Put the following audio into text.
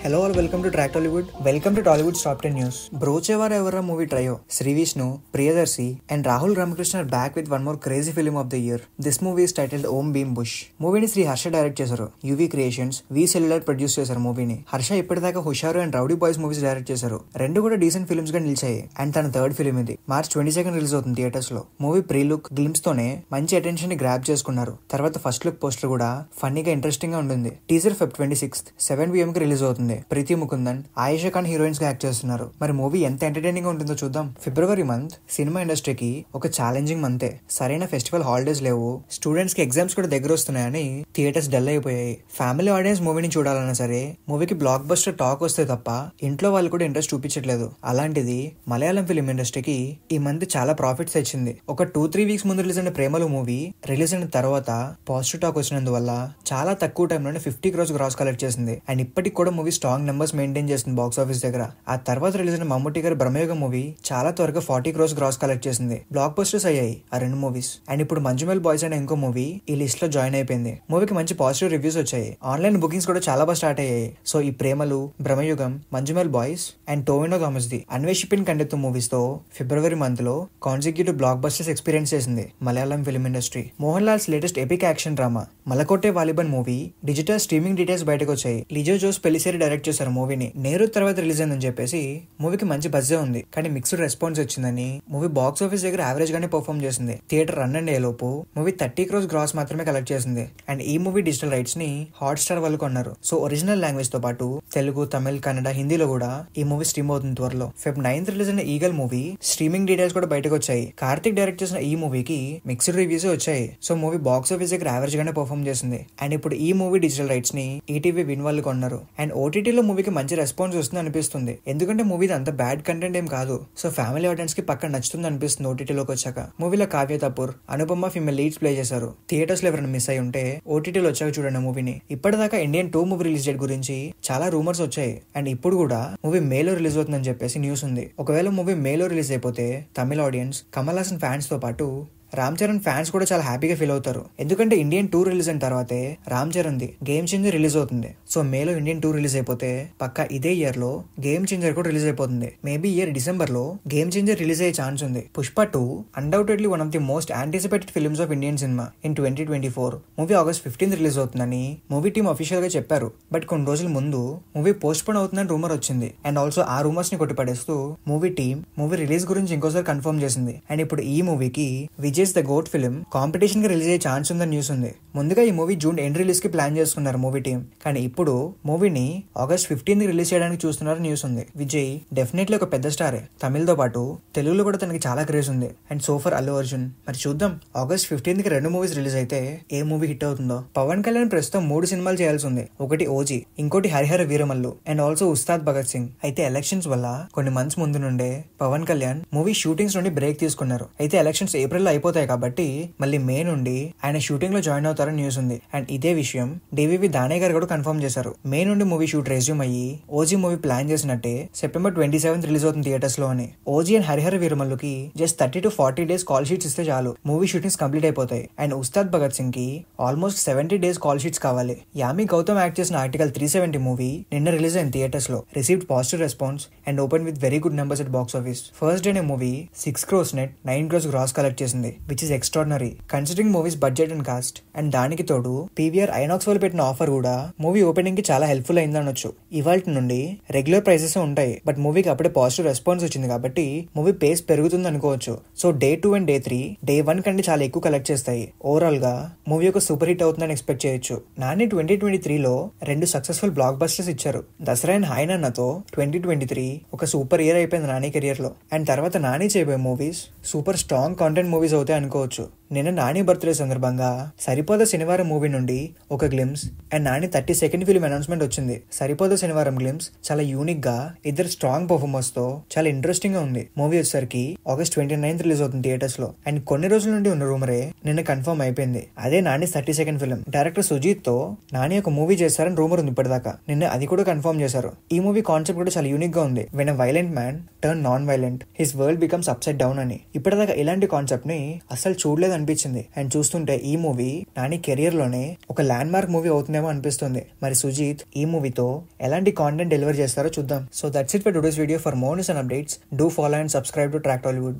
Hello all, welcome to Track Tollywood. Welcome to Tollywood's Top 10 News. Brochevara Evara movie trio, Sri Vishnu, Priyadarshi and Rahul Ramakrishna are back with one more crazy film of the year. This movie is titled Om Beam Bush. మూవీని Shri Harsha direct చేశారు. UV creations, వి cellular produce చేశారు మూవీని. హర్ష ఇప్పటిదాకా హుషారు and rowdy boys movies direct చేశారు. రెండు కూడా decent films గా నిలిచాయి. అండ్ తన థర్డ్ ఫిల్మ్ ఇది. March 22 రిలీజ్ అవుతుంది థియేటర్స్ లో. మూవీ ప్రీ లుక్ గ్లిమ్స్ తోనే మంచి అటెన్షన్ ని గ్రాప్ చేసుకున్నారు. తర్వాత ఫస్ట్ లుక్ పోస్టర్ కూడా ఫన్నీగా ఇంట్రెస్టింగ్ గా ఉంటుంది. టీజర్ Feb 26th 7 PM కి రిలీజ్ అవుతుంది. ప్రీతి ముకుందన్, ఆయేషా ఖాన్ హీరోయిన్స్ గా యాక్ట్ చేస్తున్నారు. మరి మూవీ ఎంత ఎంటర్టైనింగ్ గా ఉంటుందో చూద్దాం. ఫిబ్రవరి మంత్ సినిమా ఇండస్ట్రీకి ఒక ఛాలెంజింగ్ మంతే. సరైన ఫెస్టివల్ హాలిడేస్ లేవు, స్టూడెంట్స్ కి ఎగ్జామ్స్ కూడా దగ్గర వస్తున్నాయని థియేటర్స్ డల్ అయిపోయాయి. ఫ్యామిలీ ఆడియన్స్ మూవీని చూడాలన్నా సరే మూవీకి బ్లాక్ బస్టర్ టాక్ వస్తే తప్ప ఇంట్లో వాళ్ళు కూడా ఇంట్రెస్ట్ చూపించట్లేదు. అలాంటిది మలయాళం ఫిల్మ్ ఇండస్ట్రీకి ఈ మంత్ చాలా ప్రాఫిట్స్ తెచ్చింది. ఒక 2-3 వీక్స్ ముందు రిలీజ్ అయిన ప్రేమలు మూవీ రిలీజ్ అయిన తర్వాత పాజిటివ్ టాక్ వచ్చినందువల్ల చాలా తక్కువ టైంలోనే 50 crores గ్రాస్ కలెక్ట్ చేసింది. అండ్ ఇప్పటికి కూడా మూవీ స్ట్రాంగ్ నెంబర్స్ మెయింటైన్ చేస్తుంది బాక్స్ ఆఫీస్ దగ్గర. ఆ తర్వాత రిలీజ్ అయిన మమ్ముట్టి గారి బ్రహ్మయుగం మూవీ చాలా త్వరగా 40 crores గ్రాస్ కలెక్ట్ చేసింది. బ్లాక్ బస్టర్స్ అయ్యాయి ఆ రెండు మూవీస్. అండ్ ఇప్పుడు మంజుమల్ బాయ్స్ అనే ఇంకో మూవీ ఈ లిస్ట్ లో జాయిన్ అయిపోయింది. మూవీకి మంచి పాజిటివ్ రివ్యూస్ వచ్చాయి. ఆన్లైన్ బుకింగ్స్ కూడా చాలా బాగా స్టార్ట్ అయ్యాయి. సో ఈ Premalu, Bramayugam, Manjummel boys and Tovino Thomas the Anweshippin Kandethum movies తో ఫిబ్రవరి మంత్ లో కాన్సిక్యూటివ్ బ్లాక్ బస్టర్స్ ఎక్స్పీరియన్స్ చేసింది Malayalam film industry. Mohan Lal's latest epic action drama Malaikottai Vaaliban movie digital streaming details బయటకు వచ్చాయి. లిజో జోస్ పెలిసేరి డైరెక్ట్ చేశారు మూవీని. నేరు తర్వాత రిలీజ్ అయిందని చెప్పేసి మూవీకి మంచి బజ్జే ఉంది. కానీ మిక్స్డ్ రెస్పాన్స్ వచ్చిందని మూవీ బాక్స్ ఆఫీస్ దగ్గర యావరేజ్ గానే పర్ఫార్మ్ చేసింది. థియేటర్ రన్ అండ్ లోపు మూవీ 30 crores గ్రాస్ మాత్రమే కలెక్ట్ చేసింది. అండ్ ఈ మూవీ డిజిటల్ రైట్స్ ని హాట్ స్టార్ వాళ్ళు కొన్నారు. సో ఒరిజినల్ లాంగ్వేజ్ తో పాటు తెలుగు, తమిళ్, కన్నడ, హిందీలో కూడా ఈ మూవీ స్ట్రీమ్ అవుతుంది త్వరలో. Feb 9th రిలీజ్ అయిన ఈగల్ మూవీ స్ట్రీమింగ్ డీటెయిల్స్ కూడా బయటకు వచ్చాయి. కార్తిక్ డైరెక్ట్ చేసిన ఈ మూవీకి మిక్స్డ్ రివ్యూస్ వచ్చాయి. సో మూవీ బాక్స్ ఆఫీస్ దగ్గర యావరేజ్ గానే పర్ఫార్మ్ చేసింది. అండ్ ఇప్పుడు ఈ మూవీ డిజిటల్ రైట్స్ ని ఈటీవీ విన్ వాళ్ళు కొన్నారు. అండ్ ఓటీటీలో మూవీకి మంచి రెస్పాన్స్ వస్తుంది అనిపిస్తుంది. ఎందుకంటే మూవీ అంత బ్యాడ్ కంటెంట్ ఏం కాదు. సో ఫ్యామిలీ ఆడియన్స్ కి పక్క నచ్చుతుంది అనిపిస్తుంది ఓటీటీలోకి వచ్చాక. మూవీలో Kavya Thapar, Anupama female leads play చేశారు. థియేటర్స్ లో ఎవరైనా మిస్ అయి ఉంటే ఓటీటీలో వచ్చాక చూడండి మూవీని. ఇప్పటిదాకా ఇండియన్ 2 మూవీ రిలీజ్ డేట్ గురించి చాలా రూమర్స్ వచ్చాయి. అండ్ ఇప్పుడు కూడా మూవీ మేలో రిలీజ్ అవుతుందని చెప్పేసి న్యూస్ ఉంది. ఒకవేళ మూవీ మేలో రిలీజ్ అయిపోతే తమిళ ఆడియన్స్, కమల్ హాసన్ ఫ్యాన్స్ తో పాటు రామ్ చరణ్ ఫ్యాన్స్ కూడా చాలా హ్యాపీగా ఫీల్ అవుతారు. ఎందుకంటే ఇండియన్ 2 రిలీజ్ అయిన తర్వాతే Ram Charan the game changer release అవుతుంది. సో మేలో ఇండియన్ 2 రిలీజ్ అయిపోతే పక్కా ఇదే ఇయర్ లో గేమ్ చేంజర్ కూడా రిలీజ్ అయిపోతుంది. మేబీ ఇయర్ డిసెంబర్ లో గేమ్ చేంజర్ రిలీజ్ అయ్యే ఛాన్స్ ఉంది. Pushpa 2 undoubtedly one of the most anticipated films of Indian cinema in 2024. Movie August 15th release అవుతుందని మూవీ టీమ్ అఫీషియల్ గా చెప్పారు. బట్ కొన్ని రోజుల ముందు మూవీ పోస్ట్ పోన్ అవుతుందని రూమర్ వచ్చింది. అండ్ ఆల్సో ఆ రూమర్స్ ని కొట్టిపడేస్తూ మూవీ టీమ్ మూవీ రిలీజ్ గురించి ఇంకోసారి కన్ఫర్మ్ చేసింది. అండ్ ఇప్పుడు ఈ మూవీకి Vijay's the goat film competition కి రిలీజ్ అయ్యే ఛాన్స్ ఉందని న్యూస్ ఉంది. ముందుగా ఈ మూవీ జూన్ ఎండ్ రిలీజ్ కి ప్లాన్ చేసుకున్నారు మూవీ టీమ్. కానీ ఇప్పుడు మూవీని August 15th రిలీజ్ చేయడానికి చూస్తున్నారు న్యూస్ ఉంది. విజయ్ డెఫినెట్లీ ఒక పెద్ద స్టారే. తమిళ్తో పాటు తెలుగులో కూడా తనకి చాలా క్రేజ్ ఉంది. And so far Allu Arjun. మరి చూద్దాం August 15th కి 2 మూవీస్ రిలీజ్ అయితే ఏ మూవీ హిట్ అవుతుందో. పవన్ కళ్యాణ్ ప్రస్తుతం 3 సినిమాలు చేయాల్సి ఉంది. ఒకటి ఓజీ, ఇంకోటి హరిహర వీరమల్లు అండ్ ఆల్సో ఉస్తాద్ భగత్ సింగ్. అయితే ఎలక్షన్స్ వల్ల కొన్ని మంత్స్ ముందు నుండే పవన్ కళ్యాణ్ మూవీ షూటింగ్స్ నుండి బ్రేక్ తీసుకున్నారు. అయితే ఎలక్షన్స్ ఏప్రిల్ లో అయిపోతాయి కాబట్టి మళ్ళీ మే నుండి ఆయన షూటింగ్ లో జాయిన్ అవుతారని న్యూస్ ఉంది. అండ్ ఇదే విషయం డివివి దానయ్య గారు కూడా కన్ఫర్మ్ చేశారు. మే నుండి మూవీ షూట్ రెజ్యూమ్ అయ్యి ఓజీ మూవీ ప్లాన్ చేసినట్టే September 27th రిలీజ్ అవుతుంది థియేటర్స్ లో అని. ఓజీ అండ్ హరిహర వీరమల్లుకి just 30 to 40 days call sheets ఇస్తే చాలు మూవీ షూటింగ్స్ కంప్లీట్ అయిపోతాయి. అండ్ ఉస్తాద్ భగత్ సింగ్ కి ఆల్మోస్ట్ 70 days కాల్ షీట్స్ కావాలి. యామి గౌతమ్ యాక్ట్ చేసిన ఆర్టికల్ 370 మూవీ నిన్న రిలీజ్ అయిన థియేటర్స్ లో received positive response and open with very good numbers at box office. First day movie 6 crores net 9 crores gross collect చేసింది, which is extraordinary considering movies budget and cost. And దానికి తోడు PVR INOX వాళ్ళు పెట్టిన offer కూడా movie opening కి చాలా helpful అయిందనొచ్చు. ఇవాల్టి నుండి రెగ్యులర్ ప్రైసెస్ ఉంటాయి, బట్ మూవీకి అప్పుడే పాజిటివ్ రెస్పాన్స్ వచ్చింది కాబట్టి మూవీ పేస్ పెరుగుతుంది అనుకోవచ్చు. So day 2 and day 3 day 1 కంటే చాలా ఎక్కువ కలెక్ట్ చేస్తాయి. ఓవరాల్ గా మూవీ ఒక సూపర్ హిట్ అవుతుందని ఎక్స్పెక్ట్ చేయొచ్చు. నాని 2023లో 2 సక్సెస్ఫుల్ బ్లాక్ బస్టర్స్ ఇచ్చారు. దసరా అండ్ హాయ్నాన్నతో 2023 ఒక సూపర్ ఇయర్ అయిపోయింది నాని కెరియర్ లో. అండ్ తర్వాత నాని చేయబోయే movies super strong content movies అవుతాయి అనుకోవచ్చు. నిన్న నాని బర్త్డే సందర్భంగా సరిపోద శనివారం మూవీ నుండి ఒక glimpse and Nani 32nd film announcement వచ్చింది. సరిపోద శనివారం గ్లిమ్స్ చాలా యూనిక్ గా ఇద్దరు స్ట్రాంగ్ పర్ఫార్మర్స్ తో చాలా ఇంట్రెస్టింగ్ గా ఉంది. మూవీ వచ్చేసరికి August 29th రిలీజ్ అవుతుంది థియేటర్స్ లో. అండ్ కొన్ని రోజుల నుండి ఉన్న రూమరే నిన్న కన్ఫర్మ్ అయిపోయింది. అదే Nani 32nd film. Director Sujeeth తో నాని ఒక మూవీ చేస్తారని రూమర్ ఉంది ఇప్పటిదాకా. నిన్న అది కూడా కన్ఫర్మ్ చేశారు. ఈ మూవీ కాన్సెప్ట్ కూడా చాలా యూనిక్ గా ఉంది. When a violent man turn non violent his world becomes upside down అని. ఇప్పటిదాకా ఇలాంటి కాన్సెప్ట్ ని అసలు చూడలేదు అనిపించింది. అండ్ చూస్తుంటే ఈ మూవీ నాని కెరియర్ లోనే ఒక ల్యాండ్ మార్క్ మూవీ అవుతుందేమో అనిపిస్తుంది. మరి సుజీత్ ఈ మూవీతో ఎలాంటి కాంటెంట్ డెలివర్ చేస్తారో చూద్దాం. So that's it for today's video. For more news and updates, do follow and subscribe to track Tollywood.